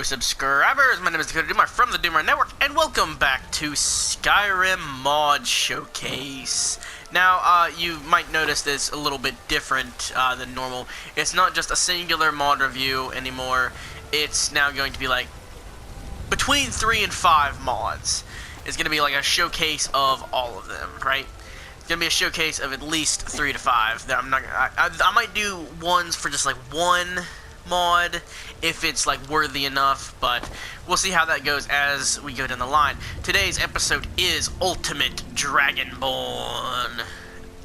subscribers. My name is Dakota Doomer from the Doomer Network, and welcome back to Skyrim Mod Showcase. Now, you might notice this a little bit different than normal. It's not just a singular mod review anymore. It's now going to be like between 3 and 5 mods. It's going to be like a showcase of all of them, right? It's going to be a showcase of at least 3 to 5. I might do ones for just like one mod if it's like worthy enough, but we'll see how that goes as we go down the line. Today's episode is Ultimate Dragonborn.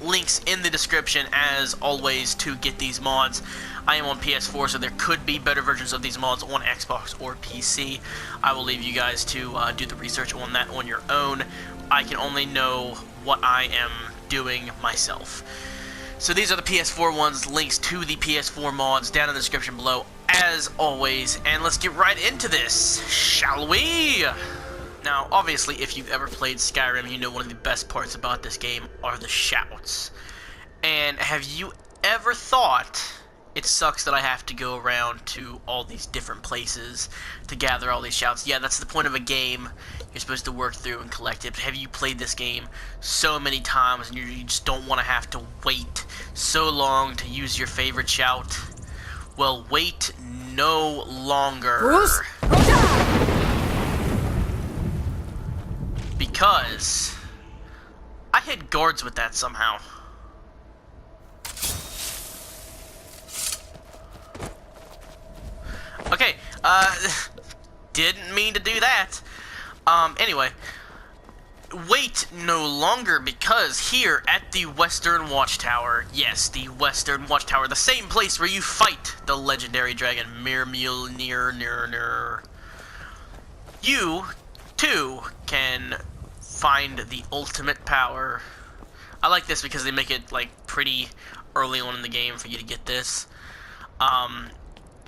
Links in the description as always to get these mods. I am on PS4, so there could be better versions of these mods on Xbox or PC. I will leave you guys to do the research on that on your own. I can only know what I am doing myself. So these are the PS4 ones, links to the PS4 mods down in the description below, as always, and let's get right into this, shall we? Now, obviously, if you've ever played Skyrim, you know one of the best parts about this game are the shouts. And have you ever thought, it sucks that I have to go around to all these different places to gather all these shouts? Yeah, that's the point of a game. You're supposed to work through and collect it. But have you played this game so many times and you just don't want to have to wait so long to use your favorite shout? Well, wait no longer. Because I hit guards with that somehow. Okay, didn't mean to do that. Anyway, wait no longer, because here at the Western Watchtower, yes, the Western Watchtower, the same place where you fight the legendary dragon Mirmulnir, you, too, can find the ultimate power. I like this because they make it, like, pretty early on in the game for you to get this.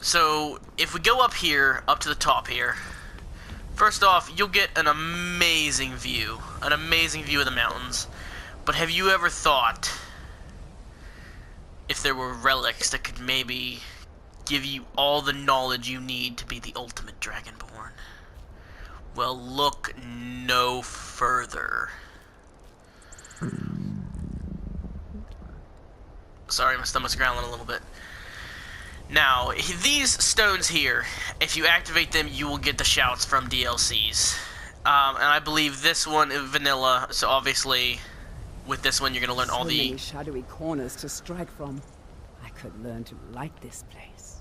So, if we go up here, up to the top here, first off, you'll get an amazing view of the mountains. But have you ever thought if there were relics that could maybe give you all the knowledge you need to be the ultimate Dragonborn? Well, look no further. Sorry, my stomach's growling a little bit. Now, these stones here, if you activate them, you will get the shouts from DLCs. And I believe this one is vanilla, so obviously, with this one, you're going to learn all the... many shadowy corners to strike from. I could learn to like this place.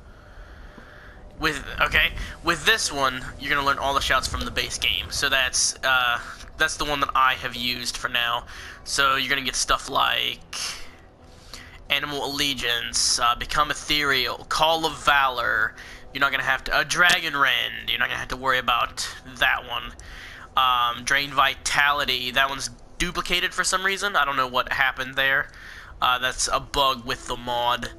With this one, you're going to learn all the shouts from the base game. So that's the one that I have used for now. So you're going to get stuff like... Animal Allegiance, Become Ethereal, Call of Valor. You're not going to have to... Dragon Rend. You're not going to have to worry about that one. Drain Vitality. That one's duplicated for some reason. I don't know what happened there. That's a bug with the mod.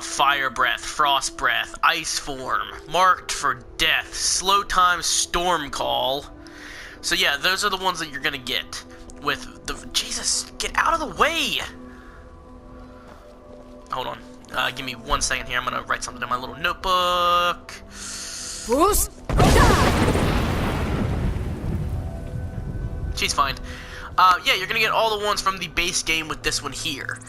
Fire Breath, Frost Breath, Ice Form, Marked for Death, Slow Time, Storm Call. So yeah, those are the ones that you're going to get with the... Jesus, get out of the way! Hold on. Give me 1 second here. I'm going to write something in my little notebook. She's fine. Yeah, you're going to get all the ones from the base game with this one here.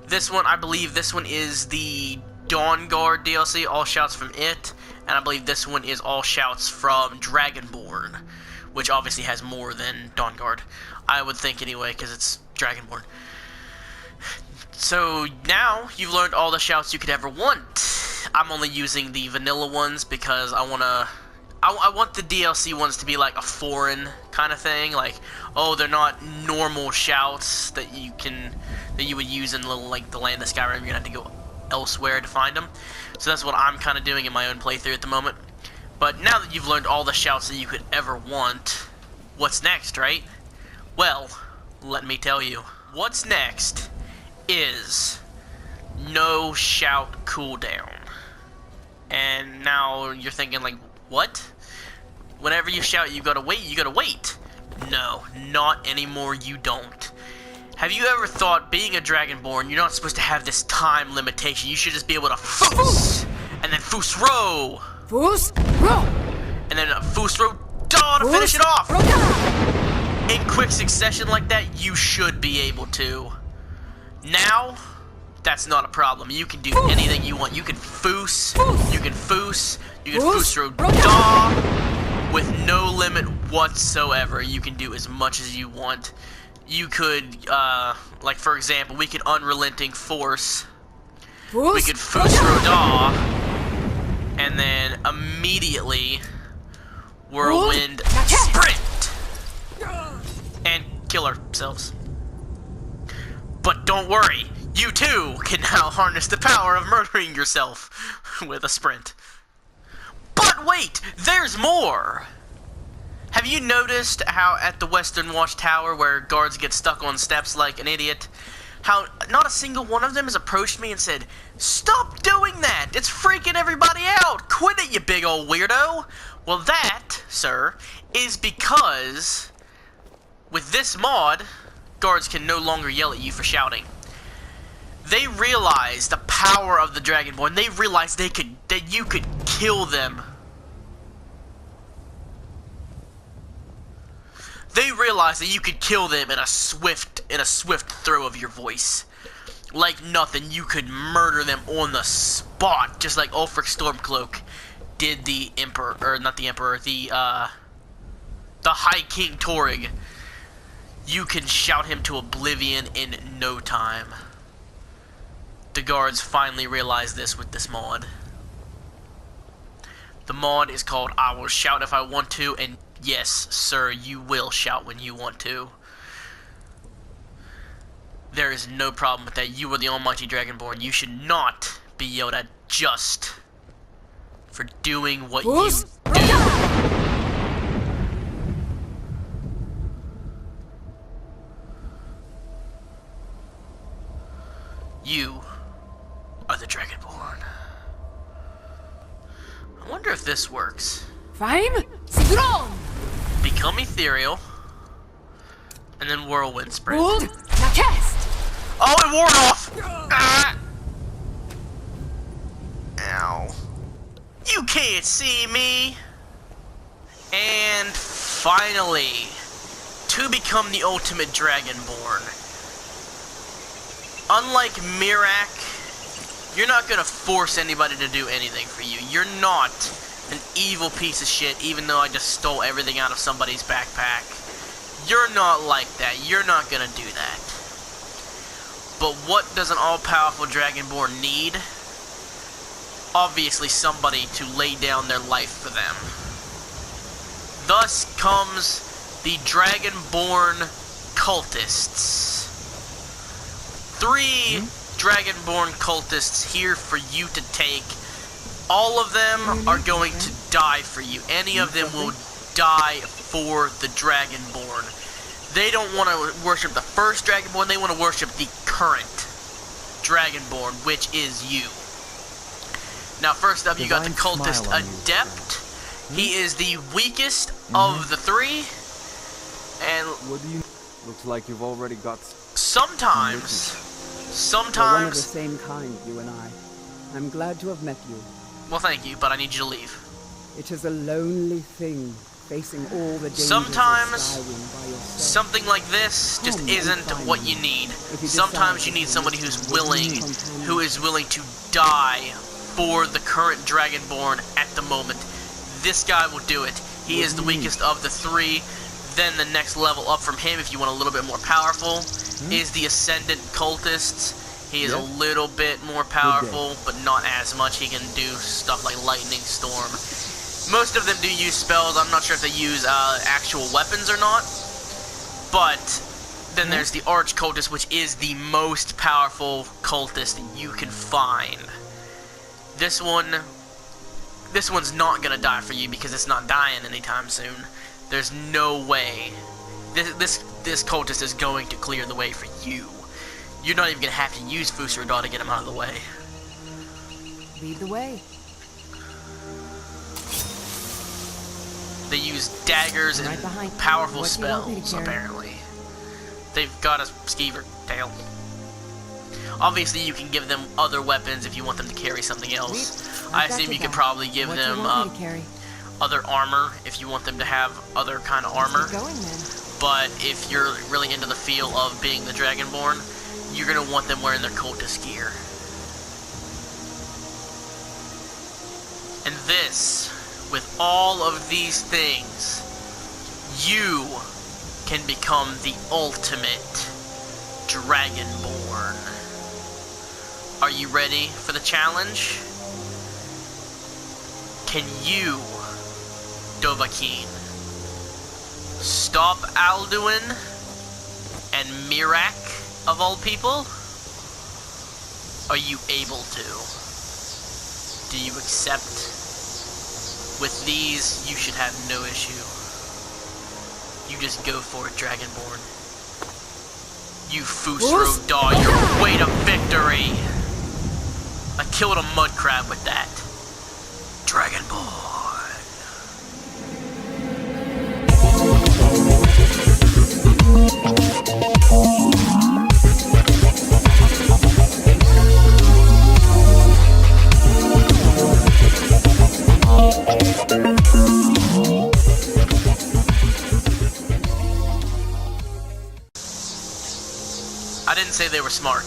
This one, I believe this one is the Dawnguard DLC, all shouts from it. And I believe this one is all shouts from Dragonborn, which obviously has more than Dawnguard. I would think anyway, because it's Dragonborn. So now you've learned all the shouts you could ever want. I'm only using the vanilla ones because I want the DLC ones to be like a foreign kind of thing. Like, oh, they're not normal shouts that you would use in like the land of Skyrim. You're gonna have to go elsewhere to find them. So that's what I'm kind of doing in my own playthrough at the moment. But now that you've learned all the shouts that you could ever want, what's next, right? Well, let me tell you. What's next is no shout cooldown. And now you're thinking like, what? Whenever you shout, you gotta wait. No, not anymore, you don't. Have you ever thought, being a Dragonborn, you're not supposed to have this time limitation. You should just be able to foos, and then foos row. Foos row. and then a Fusro Da to finish it off. In quick succession like that, you should be able to. Now, that's not a problem. You can do anything you want. You can Fus, you can Fusro Da with no limit whatsoever. You can do as much as you want. You could, like for example, we could Unrelenting Force. We could Fusro Da, and then immediately Whirlwind Sprint and kill ourselves. But don't worry, you too can now harness the power of murdering yourself with a sprint. But wait, there's more! Have you noticed how at the Western Watchtower where guards get stuck on steps like an idiot, how not a single one of them has approached me and said, "Stop doing that! It's freaking everybody out! Quit it, you big old weirdo!" Well that, sir, is because with this mod, guards can no longer yell at you for shouting. They realize the power of the Dragonborn. They realize that you could kill them. They realize that you could kill them in a swift throw of your voice. Like nothing, you could murder them on the spot, just like Ulfric Stormcloak did the Emperor, or not the Emperor, the High King Torrig. You can shout him to oblivion in no time. The guards finally realize this with this mod. The mod is called I Will Shout If I Want To, and yes, sir, you will shout when you want to. There is no problem with that. You are the almighty Dragonborn. You should not be yelled at just for doing what you do. You are the Dragonborn. I wonder if this works. Become ethereal, and then whirlwind sprint. Oh, it wore off! Ah. Ow. You can't see me! And finally, to become the ultimate Dragonborn. Unlike Mirak, you're not gonna force anybody to do anything for you. You're not an evil piece of shit, even though I just stole everything out of somebody's backpack. You're not like that. You're not gonna do that. But what does an all-powerful Dragonborn need? Obviously somebody to lay down their life for them. Thus comes the Dragonborn cultists. 3 Dragonborn cultists here for you to take. All of them are going to die for you. Any of them will die for the Dragonborn. They don't want to worship the first Dragonborn, they want to worship the current Dragonborn, which is you. Now first up, you got the Cultist Adept. He is the weakest of the 3. And what do you... Looks like you've already got... Sometimes... We're one of the same kind, you and I. I'm glad to have met you. Well, thank you, but I need you to leave. It is a lonely thing, facing all the dangers Sometimes, of Skyrim by yourself. something like this just isn't what you need. Sometimes you need somebody who is willing to die for the current Dragonborn at the moment. This guy will do it. He is the weakest of the 3. Then the next level up from him, if you want a little bit more powerful, is the Ascendant Cultists. He is a little bit more powerful, but not as much. He can do stuff like Lightning Storm. Most of them do use spells. I'm not sure if they use actual weapons or not. But then there's the Arch Cultist, which is the most powerful cultist you can find. This one's not gonna die for you because it's not dying anytime soon. There's no way. This cultist is going to clear the way for you. You're not even gonna have to use Fusro Da to get him out of the way. Lead the way. They use daggers and powerful spells, apparently. They've got a skeever tail. Obviously, you can give them other weapons if you want them to carry something else. I assume you could probably give them other armor if you want them to have other kind of armor. Keep going then. But if you're really into the feel of being the Dragonborn, you're going to want them wearing their cultist gear. And this, with all of these things, you can become the ultimate Dragonborn. Are you ready for the challenge? Can you, Dovahkiin, stop Alduin and Mirak, of all people? Are you able to? Do you accept? With these, you should have no issue. You just go for it, Dragonborn. You Fusro Daw, your way to victory! I killed a mud crab with that. Dragonborn. I didn't say they were smart.